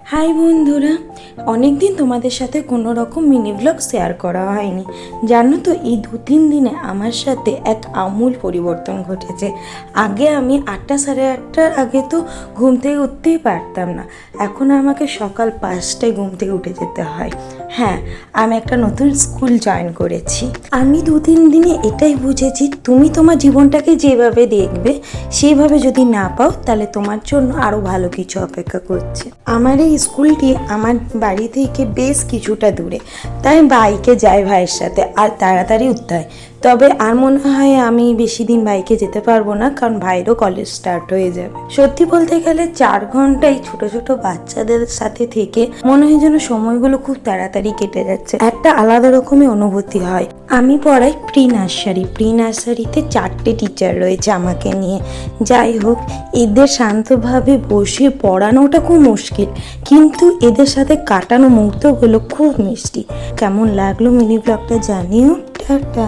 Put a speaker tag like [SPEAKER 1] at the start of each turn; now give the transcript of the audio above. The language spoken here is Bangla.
[SPEAKER 1] হাই বন্ধুরা, অনেক দিন তোমাদের সাথে কোনো রকম মিনি ব্লগ শেয়ার করা হয়নি। জানো তো, এই 2-3 দিনে আমার সাথে এক আমূল পরিবর্তন ঘটেছে। আগে আমি 8টা সাড়ে 8টার আগে তো ঘুম থেকে উঠতেই পারতাম না। এখন আমাকে সকাল 5টায় ঘুম থেকে উঠে যেতে হয়। হ্যাঁ, আমি একটা নতুন স্কুল জয়েন করেছি। আমি 2-3 দিনে এটাই বুঝেছি, তুমি তোমার জীবনটাকে যেভাবে দেখবে সেইভাবে যদি না পাও, তাহলে তোমার জন্য আরও ভালো কিছু অপেক্ষা করছে। আমার এই স্কুলটি আমার বাড়ি থেকে বেশ কিছুটা দূরে, তাই বাইকে যাই ভাইয়ের সাথে, আর তাড়াতাড়ি উঠতে হয়। তবে আর মনে হয় আমি বেশি দিন বাইকে যেতে পারবো না, কারণ ভাইয়েরও কলেজ স্টার্ট হয়ে যাবে। সত্যি বলতে গেলে 4 ঘন্টায় ছোট ছোট বাচ্চাদের সাথে থেকে মনে হয় যেন সময়গুলো খুব তাড়াতাড়ি কেটে যাচ্ছে। একটা আলাদা রকমের অনুভূতি হয়। আমি পড়াই প্রি নার্সারিতে 4টে টিচার রয়েছে আমাকে নিয়ে। যাই হোক, এদের শান্তভাবে বসে পড়ানোটা খুব মুশকিল, কিন্তু এদের সাথে কাটানো মুহূর্তগুলো খুব মিষ্টি। কেমন লাগলো মিনি ব্লগটা জানিও। টাটা।